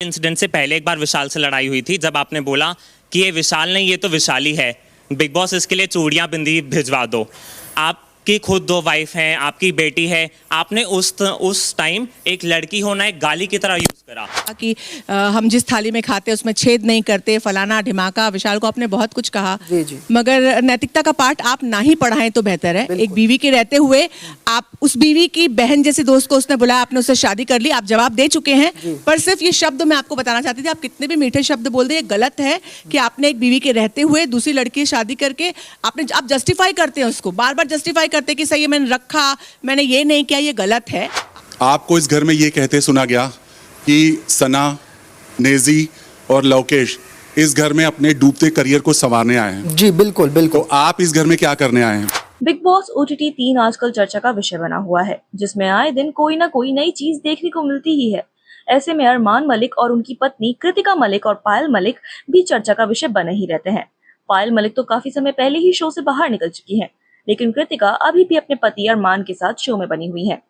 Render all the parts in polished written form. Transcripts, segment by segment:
Incident से पहले एक बार विशाल से लड़ाई हुई थी, जब आपने बोला कि ये विशाल नहीं, ये तो विशाली है, बिग बॉस इसके लिए चूड़ियां बिंदी भिजवा दो। आपकी खुद 2 वाइफ हैं, आपकी बेटी है, आपने उस टाइम एक लड़की होना एक गाली की तरह यूज करा कि हम जिस थाली में खाते उसमें छेद नहीं करते, फलाना ढिमाका। विशाल को आपने बहुत कुछ कहा जी। मगर नैतिकता का पाठ आप ना ही पढ़ाएं तो बेहतर है। एक बीवी के रहते हुए आप उस बीवी की बहन जैसे दोस्त को उसने बुलाया, आपने उससे शादी कर ली, आप जवाब दे चुके हैं। पर सिर्फ ये शब्द मैं आपको बताना चाहती थी, आप कितने भी मीठे शब्द बोल दे, ये गलत है कि आपने एक बीवी के रहते हुए दूसरी लड़की से शादी करके आप जस्टिफाई करते हैं उसको, बार बार जस्टिफाई करते हैं कि सही है मैंने रखा, मैंने ये नहीं किया, ये गलत है। आपको इस घर में ये कहते सुना गया कि सना, नेजी और लवकेश इस घर में अपने डूबते करियर को संवारने आए हैं। जी बिल्कुल बिल्कुल। तो आप इस घर में क्या करने आए हैं? बिग बॉस OTT 3 आजकल चर्चा का विषय बना हुआ है, जिसमें आए दिन कोई ना कोई नई चीज देखने को मिलती ही है। ऐसे में अरमान मलिक और उनकी पत्नी कृतिका मलिक और पायल मलिक भी चर्चा का विषय बने ही रहते हैं। पायल मलिक तो काफी समय पहले ही शो से बाहर निकल चुकी हैं, लेकिन कृतिका अभी भी अपने पति अरमान के साथ शो में बनी हुई है।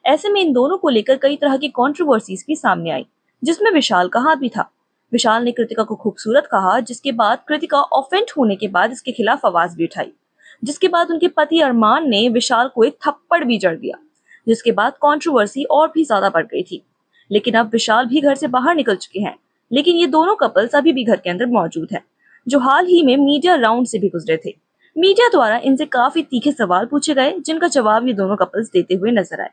ऐसे में इन दोनों को लेकर कई तरह की कंट्रोवर्सीज भी सामने आई, जिसमें विशाल का हाथ भी था। विशाल ने कृतिका को खूबसूरत कहा, जिसके बाद कृतिका ऑफेंड होने के बाद इसके खिलाफ आवाज भी उठाई, जिसके बाद उनके पति अरमान ने विशाल को एक थप्पड़ भी जड़ दिया, जिसके बाद कंट्रोवर्सी और भी ज्यादा बढ़ गई थी। लेकिन अब विशाल भी घर से बाहर निकल चुके हैं, लेकिन ये दोनों कपल्स अभी भी घर के अंदर मौजूद हैं, जो हाल ही में मीडिया राउंड से भी गुजरे थे। मीडिया द्वारा इनसे काफी तीखे सवाल पूछे गए, जिनका जवाब ये दोनों कपल्स देते हुए नजर आए।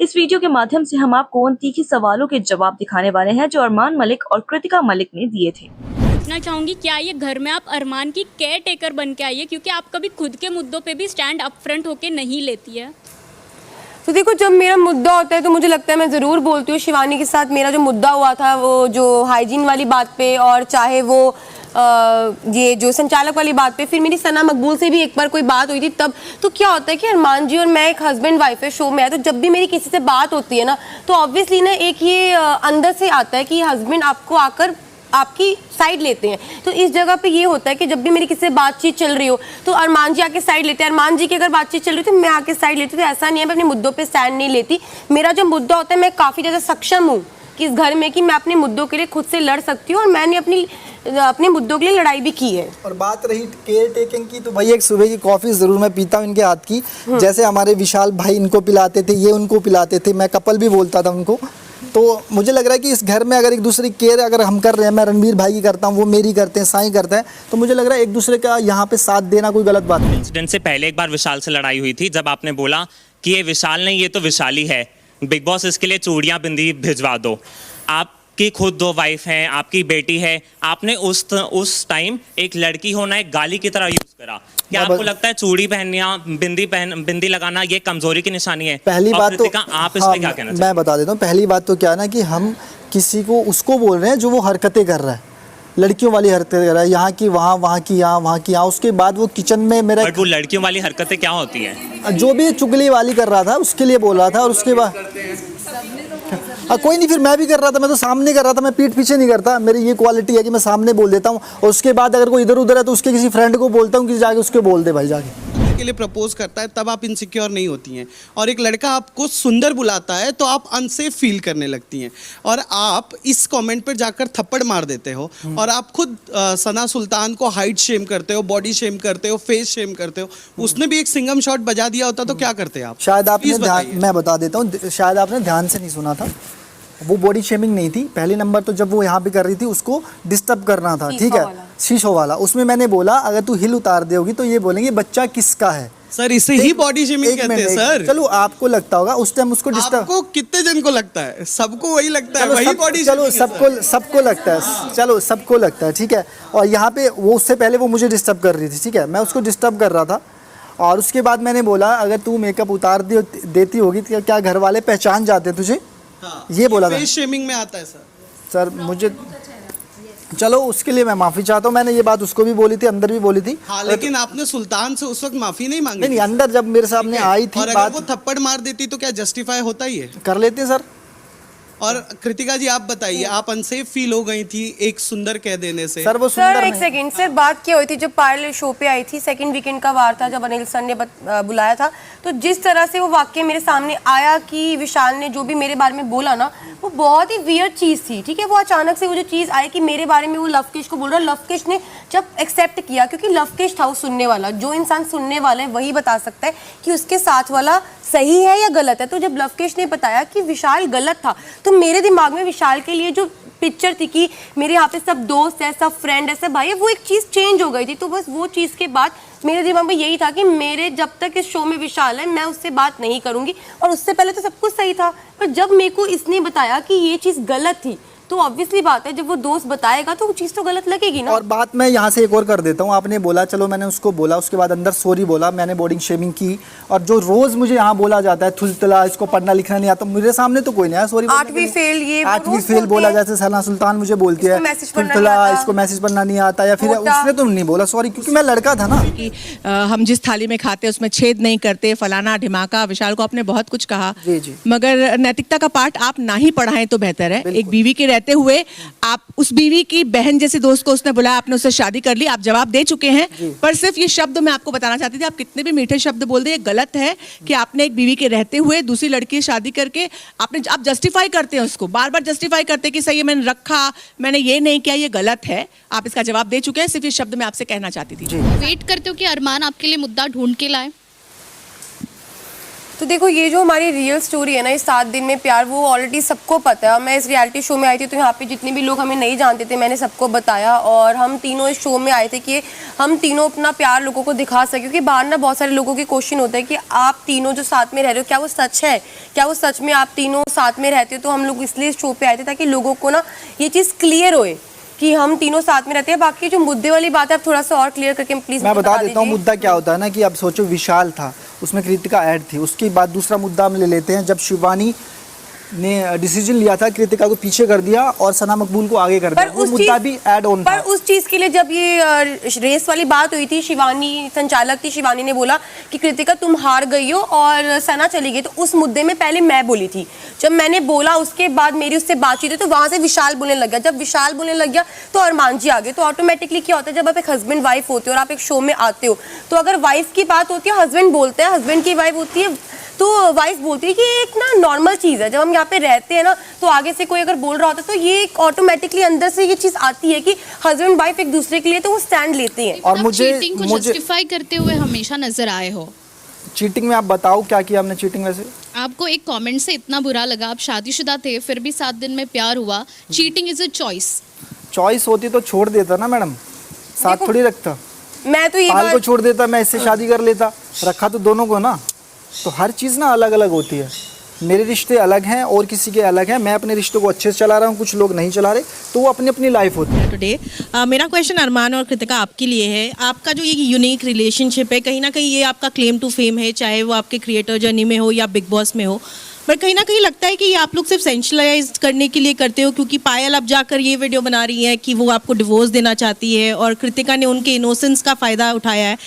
इस वीडियो के माध्यम से हम आपको उन तीखे सवालों के जवाब दिखाने वाले हैं जो अरमान मलिक और कृतिका मलिक ने दिए थे। पूछना चाहूंगी, क्या ये घर में आप अरमान की केयर टेकर बन के आई है, क्योंकि आप कभी खुद के मुद्दों पे भी स्टैंड अप फ्रंट होके नहीं लेती है? तो देखो, जब मेरा मुद्दा होता है तो मुझे लगता है मैं ज़रूर बोलती हूँ। शिवानी के साथ मेरा जो मुद्दा हुआ था वो जो हाइजीन वाली बात पे, और चाहे वो ये जो संचालक वाली बात पे, फिर मेरी सना मकबूल से भी एक बार कोई बात हुई थी तब। तो क्या होता है कि अरमान जी और मैं एक हस्बैंड वाइफ है, शो में है, तो जब भी मेरी किसी से बात होती है ना, तो ऑब्वियसली ना एक ये अंदर से आता है कि हस्बैंड आपको आकर आपकी साइड लेते हैं। तो इस जगह पे ये होता है कि जब भी मेरी किसी से बातचीत चल रही हो तो अरमान जी आके साइड लेते हैं, अरमान जी की अगर बातचीत चल रही थी मैं आके साइड लेती। तो ऐसा नहीं है मैं अपने मुद्दों पे स्टैंड नहीं लेती। मेरा जो मुद्दा होता है, मैं काफ़ी ज़्यादा सक्षम हूँ कि इस घर में कि मैं अपने मुद्दों के लिए खुद से लड़ सकती हूँ, और मैंने अपने मुद्दों के लिए लड़ाई भी की है। और बात रही केयर टेकिंग की, तो भाई एक सुबह की कॉफ़ी ज़रूर मैं पीता हूँ इनके हाथ की। जैसे हमारे विशाल भाई इनको पिलाते थे, ये उनको पिलाते थे, मैं कपल भी बोलता था उनको। तो मुझे लग रहा है कि इस घर में अगर एक दूसरे की केयर अगर हम कर रहे हैं, मैं रणवीर भाई की करता हूँ, वो मेरी करते हैं, साईं करता है, तो मुझे लग रहा है एक दूसरे का यहाँ पे साथ देना कोई गलत बात नहीं। इंसिडेंट से पहले एक बार विशाल से लड़ाई हुई थी, जब आपने बोला कि ये विशाल नहीं, ये तो विशाली है, बिग बॉस इसके लिए चूड़ियां बिंदी भिजवा दो। आपकी खुद 2 वाइफ हैं, आपकी बेटी है, आपने उस टाइम एक लड़की होना एक गाली की तरह यूज करा। क्या आपको लगता है चूड़ी पहनना, बिंदी लगाना ये कमजोरी की निशानी है? पहली बात तो आप इस पे क्या कहना चाहते हैं? मैं बता देता हूँ। पहली बात तो क्या है ना कि हम किसी को उसको बोल रहे हैं जो वो हरकतें कर रहा है, लड़कियों वाली हरकतें कर रहा है, यहाँ की वहाँ, वहाँ की यहाँ, वहाँ की यहाँ। उसके बाद वो किचन में मेरा, वो लड़कियों वाली हरकतें क्या होती हैं? जो भी चुगली वाली कर रहा था उसके लिए बोल रहा था, और उसके बाद कोई नहीं, फिर मैं भी कर रहा था, मैं तो सामने कर रहा था, मैं पीठ पीछे नहीं करता। मेरी ये क्वालिटी है कि मैं सामने बोल देता हूँ, और उसके बाद अगर कोई इधर उधर है तो उसके किसी फ्रेंड को बोलता हूँ कि जाके उसके बोल दे भाई जाके। के लिए प्रपोज करता है तब आप इनसिक्योर नहीं होती हैं, और एक लड़का आपको सुंदर बुलाता है तो आप अनसेफ फील करने लगती हैं, और आप इस कमेंट पर जाकर थप्पड़ मार देते हो, और आप खुद सना सुल्तान को हाइट शेम करते हो, बॉडी शेम करते हो, फेस शेम करते हो। उसने भी एक सिंगम शॉट बजा दिया होता तो क्या करते आप? शायद आपने मैं बता देता हूँ, शायद आपने ध्यान से नहीं सुना था। वो बॉडी शेमिंग नहीं थी। पहले नंबर तो जब वो यहाँ पे कर रही थी उसको डिस्टर्ब करना था, ठीक है, शीशो वाला। उसमें मैंने बोला अगर तू हिल उतार दोगी तो ये बोलेंगे बच्चा किसका है। सर इसे ही बॉडी शेमिंग कहते हैं सर। चलो आपको लगता होगा उस टाइम उसको डिस्टर्ब। आपको कितने जन को लगता है? सबको वही लगता है, वही बॉडी। चलो सबको लगता है, चलो सबको लगता है, ठीक है। और यहाँ पे वो उससे पहले वो मुझे डिस्टर्ब कर रही थी, ठीक है, मैं उसको डिस्टर्ब कर रहा था। और उसके बाद मैंने बोला अगर तू मेकअप उतार देती होगी तो क्या घर वाले पहचान जाते तुझे? हाँ, ये बोला था। फेस शेमिंग में आता है सर मुझे, चलो उसके लिए मैं माफ़ी चाहता हूँ। मैंने ये बात उसको भी बोली थी, अंदर भी बोली थी। हाँ, लेकिन आपने सुल्तान से उस वक्त माफ़ी नहीं मांगी? नहीं, अंदर जब मेरे सामने आई थी और बात। अगर वो थप्पड़ मार देती तो क्या जस्टिफाई होता ही है? कर लेते सर, और कृतिका जी आप बताइए, आप अनसेफ फील हो गई थी एक सुंदर कह देने से? सर वो सर सुंदर एक नहीं। सेकंड सर, बात क्या हुई थी जब पायल शो पे आई थी, सेकंड वीकेंड का वार था जब अनिल सर ने बुलाया था, तो जिस तरह से वो वाक्य मेरे सामने आया कि विशाल ने जो भी मेरे बारे में बोला ना, वो बहुत ही वियर्ड चीज़ थी। ठीक है, वो अचानक से वो जो चीज़ आई कि मेरे बारे में वो लवकेश को बोल रहा, लवकेश ने जब एक्सेप्ट किया, क्योंकि लवकेश था वो सुनने वाला, जो इंसान सुनने वाला है वही बता सकता है कि उसके साथ वाला सही है या गलत है। तो जब लवकेश ने बताया कि विशाल गलत था, तो मेरे दिमाग में विशाल के लिए जो पिक्चर थी कि मेरे यहाँ पे सब दोस्त है, सब फ्रेंड है, सब भाई है, वो एक चीज़ चेंज हो गई थी। तो बस वो चीज़ के बाद मेरे दिमाग में यही था कि मेरे जब तक इस शो में विशाल है मैं उससे बात नहीं करूँगी। और उससे पहले तो सब कुछ सही था, पर जब मेरे को इसने बताया कि ये चीज़ गलत थी, तो ऑब्वियसली बात है जब वो दोस्त बताएगा तो वो चीज़ तो गलत लगेगी ना। और बात मैं यहाँ से एक और कर देता हूँ, आपने बोला, चलो मैंने उसको बोला, उसके बाद अंदर सॉरी बोला, मैंने बोर्डिंग शेमिंग की, और जो रोज मुझे यहाँ बोला जाता है थुलतला, इसको पढ़ना लिखना नहीं आता, मेरे सामने तो कोई नहीं आया सॉरी। 8वीं फेल, ये वो 8वीं रोज फेल बोलते बोला, हैं। जैसे सना सुल्तान मुझे बोलती है इसको मैसेज पढ़ना नहीं थुलतला, आता। इसको मैसेज पढ़ना नहीं आता, या फिर मोटा। उसने तो नहीं बोला सॉरी, क्योंकि मैं लड़का था ना। कि हम जिस थाली में खाते हैं उसमें छेद नहीं करते, फलाना ढिमाका। विशाल को आपने बहुत कुछ कहा, जी, जी। मगर नैतिकता का पाठ आप ना ही पढ़ाएं तो बेहतर है। एक बीवी के रहते हुए आप उस बीवी की बहन जैसे दोस्त को उसने बुलाया, आपने उससे शादी कर ली, आप जवाब दे चुके हैं। पर सिर्फ ये शब्द मैं आपको बताना चाहती थी, आप कितने भी मीठे शब्द बोल दे, ये गलत है कि आपने एक बीवी के रहते हुए दूसरी लड़की से शादी करके आप जस्टिफाई करते हैं उसको, बार बार जस्टिफाई करते हैं कि सही है मैंने रखा, मैंने ये नहीं किया, ये गलत है। आप इसका जवाब दे चुके हैं, सिर्फ ये शब्द मैं आपसे कहना चाहती थी। वेट करते हो कि अरमान आपके लिए मुद्दा ढूंढ के लाए? तो देखो, ये जो हमारी रियल स्टोरी है ना, इस 7 दिन में प्यार, वो ऑलरेडी सबको पता है। मैं इस रियलिटी शो में आई थी तो यहाँ पे जितने भी लोग हमें नहीं जानते थे मैंने सबको बताया, और हम तीनों इस शो में आए थे कि हम तीनों अपना प्यार लोगों को दिखा सकें। क्योंकि बाहर ना बहुत सारे लोगों के क्वेश्चन होता है कि आप तीनों जो साथ में रह रहे हो, क्या वो सच है, क्या वो सच में आप तीनों साथ में रहते हो। तो हम लोग इसलिए इस शो पर आए थे ताकि लोगों को ना ये चीज़ क्लियर होए कि हम तीनों साथ में रहते हैं। बाकी जो मुद्दे वाली बात है आप थोड़ा सा और क्लियर करके प्लीज मैं बता देता हूँ मुद्दा क्या होता है ना, कि अब सोचो विशाल था, उसमें कृतिका ऐड थी, उसके बाद दूसरा मुद्दा हम ले लेते हैं, जब शिवानी ने डिसीजन लिया था कृतिका को पीछे कर दिया और सना मकबूल को आगे कर दिया, वो मुद्दा भी ऐड ऑन था। पर उस चीज के लिए जब ये रेस वाली बात हुई थी, शिवानी संचालक थी, शिवानी ने बोला कि कृतिका तुम हार गई हो और सना चली गई, तो उस मुद्दे में पहले मैं बोली थी। जब मैंने बोला उसके बाद मेरी उससे बातचीत हुई, तो वहां से विशाल बोलने लग गया। जब विशाल बोलने लग गया तो अरमान जी आ गए। तो ऑटोमेटिकली क्या होता है, जब आप एक हस्बैंड वाइफ होते हो और आप एक शो में आते हो, तो अगर वाइफ की बात होती है हस्बैंड बोलते हैं, हस्बैंड की वाइफ होती है तो वाइफ बोलती है कि एक ना नॉर्मल चीज़ है। जब हम यहाँ पे रहते हैं ना, तो आगे से कोई अगर बोल रहा होता है तो ये ऑटोमेटिकली अंदर से ये चीज़ आती है कि हस्बैंड वाइफ एक दूसरे के लिए तो वो स्टैंड लेते हैं। और आप मुझे चीटिंग को जस्टिफाई करते हुए हमेशा नजर आए हो। चीटिंग में आप बताओ क्या किया हमने चीटिंग वैसे? आपको एक कमेंट से इतना बुरा लगा, आप शादीशुदा थे फिर भी 7 दिन में प्यार हुआ। Cheating is a choice. Choice होती तो छोड़ देता ना मैडम, साथ थोड़ी रखता। मैं तो ये पाल को बात छोड़ देता, मैं इससे शादी कर लेता, रखा तो दोनों को ना। तो हर चीज़ ना अलग अलग होती है, मेरे रिश्ते अलग हैं और किसी के अलग हैं। मैं अपने रिश्तों को अच्छे से चला रहा हूँ, कुछ लोग नहीं चला रहे, तो वो अपनी अपनी लाइफ होती है। टुडे मेरा क्वेश्चन अरमान और कृतिका आपके लिए है। आपका जो ये यूनिक रिलेशनशिप है, कहीं ना कहीं ये आपका क्लेम टू फेम है, चाहे वो आपके क्रिएटर जर्नी में हो या बिग बॉस में हो। पर कहीं ना कहीं लगता है कि ये आप लोग सिर्फ सेंशलाइज करने के लिए करते हो, क्योंकि पायल अब जाकर ये वीडियो बना रही है कि वो आपको डिवोर्स देना चाहती है और कृतिका ने उनके इनोसेंस का फ़ायदा उठाया है।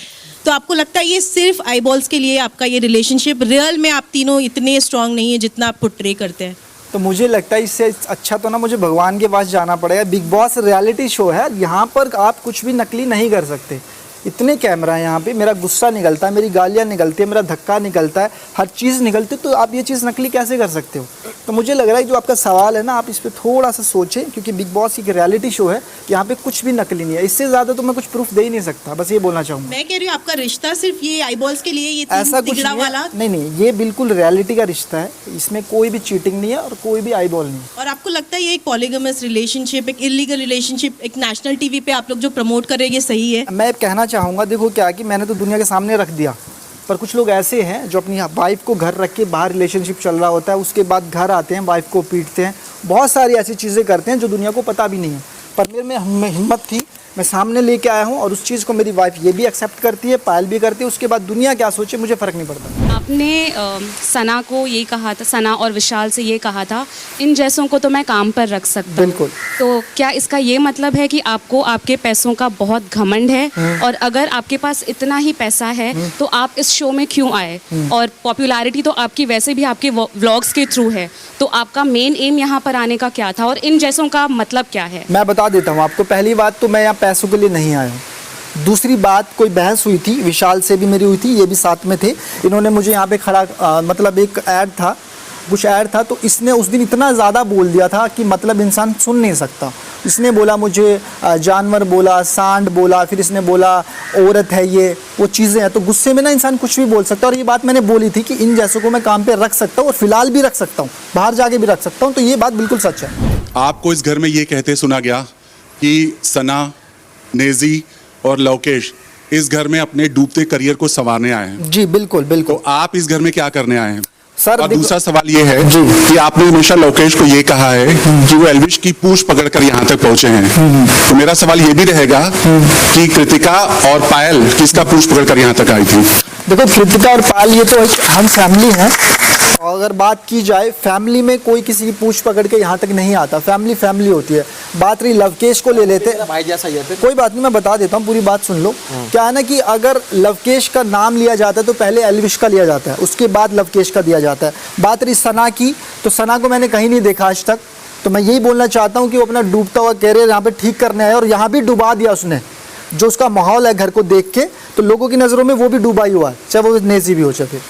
तो आपको लगता है ये सिर्फ आईबॉल्स के लिए आपका ये रिलेशनशिप, रियल में आप तीनों इतने स्ट्रांग नहीं है जितना आप पोर्ट्रे करते हैं? तो मुझे लगता है इससे अच्छा तो ना मुझे भगवान के पास जाना पड़ेगा। बिग बॉस रियलिटी शो है, यहाँ पर आप कुछ भी नकली नहीं कर सकते। इतने कैमरा है यहाँ पे, मेरा गुस्सा निकलता है, मेरी गालियाँ निकलती है, मेरा धक्का निकलता है, हर चीज़ निकलती है, तो आप ये चीज़ नकली कैसे कर सकते हो? तो मुझे लग रहा है जो आपका सवाल है ना, आप इस पर थोड़ा सा सोचें, क्योंकि बिग बॉस एक रियलिटी शो है, यहाँ पे कुछ भी नकली नहीं है। इससे ज़्यादा तो मैं कुछ प्रूफ दे ही नहीं सकता, बस ये बोलना चाहूँगा। मैं कह रही हूँ आपका रिश्ता सिर्फ ये आईबॉल्स के लिए, ये ऐसा कुछ तिगड़ा नहीं वाला है, नहीं, ये बिल्कुल रियलिटी का रिश्ता है, इसमें कोई भी चीटिंग नहीं है और कोई भी आईबॉल नहीं है। और आपको लगता है ये एक पॉलीगमस रिलेशनशिप, एक इलीगल रिलेशनशिप, एक नेशनल टीवी पे आप लोग जो प्रमोट कर रहे हैं, ये सही है? मैं कहना चाहूँगा, देखो क्या कि मैंने तो दुनिया के सामने रख दिया, पर कुछ लोग ऐसे हैं जो अपनी वाइफ को घर रख के बाहर रिलेशनशिप चल रहा होता है, उसके बाद घर आते हैं वाइफ को पीटते हैं, बहुत सारी ऐसी चीज़ें करते हैं जो दुनिया को पता भी नहीं है। पर मेरे में हिम्मत थी, मैं सामने लेके आया हूँ और उस चीज़ को मेरी वाइफ ये भी एक्सेप्ट करती है, पायल भी करती है। उसके बाद दुनिया क्या सोचे मुझे फ़र्क नहीं पड़ता। आपने सना को ये कहा था, सना और विशाल से ये कहा था, इन जैसों को तो मैं काम पर रख सकता हूँ। बिल्कुल। तो क्या इसका ये मतलब है कि आपको आपके पैसों का बहुत घमंड है, और अगर आपके पास इतना ही पैसा है तो आप इस शो में क्यों आए? और पॉपुलैरिटी तो आपकी वैसे भी आपके व्लॉग्स के थ्रू है, तो आपका मेन एम यहाँ पर आने का क्या था और इन जैसों का मतलब क्या है? मैं बता देता हूँ आपको। पहली बात तो मैं यहाँ पैसों के लिए नहीं आया हूँ। दूसरी बात, कोई बहस हुई थी, विशाल से भी मेरी हुई थी, ये भी साथ में थे। इन्होंने मुझे यहाँ पे खड़ा मतलब एक ऐड था, कुछ ऐड था, तो इसने उस दिन इतना ज़्यादा बोल दिया था कि मतलब इंसान सुन नहीं सकता। इसने बोला मुझे जानवर बोला, सांड बोला, फिर इसने बोला औरत है, ये वो चीज़ें हैं। तो गुस्से में ना इंसान कुछ भी बोल सकता है, और ये बात मैंने बोली थी कि इन जैसों को मैं काम पे रख सकता हूँ, और फिलहाल भी रख सकता हूँ, बाहर जाके भी रख सकता हूँ। तो ये बात बिल्कुल सच है। आपको इस घर में ये कहते सुना गया कि सना, नेजी और लवकेश इस घर में अपने डूबते करियर को संवारने आए हैं। जी बिल्कुल बिल्कुल। तो आप इस घर में क्या करने आए हैं? सर और दूसरा सवाल ये है कि आपने हमेशा लवकेश को ये कहा है कि वो एल्विश की पूंछ पकड़कर यहाँ तक पहुंचे हैं। तो मेरा सवाल ये भी रहेगा कि कृतिका और पायल किसका पूंछ पकड़कर यहाँ तक आई थी? देखो, कृतिका और पायल ये तो हम फैमिली हैं, और अगर बात की जाए फैमिली में कोई किसी की पूंछ पकड़ के यहाँ तक नहीं आता। फैमिली फैमिली होती है। बात रही लवकेश को ले लेते, भाई जैसा ही है फिर। कोई बात नहीं, मैं बता देता हूँ, पूरी बात सुन लो। क्या है ना कि अगर लवकेश का नाम लिया जाता है तो पहले एल्विश का लिया जाता है, उसके बाद लवकेश का दिया जाता है। बात रही सना की, तो सना को मैंने कहीं नहीं देखा आज तक। तो मैं यही बोलना चाहता हूँ कि वो अपना डूबता हुआ कैरियर यहाँ पे ठीक करने आया, और यहाँ भी डुबा दिया उसने। जो उसका माहौल है घर को देख के, तो लोगों की नज़रों में वो भी डूबा ही हुआ है, चाहे वो नेजी भी हो चाहे फिर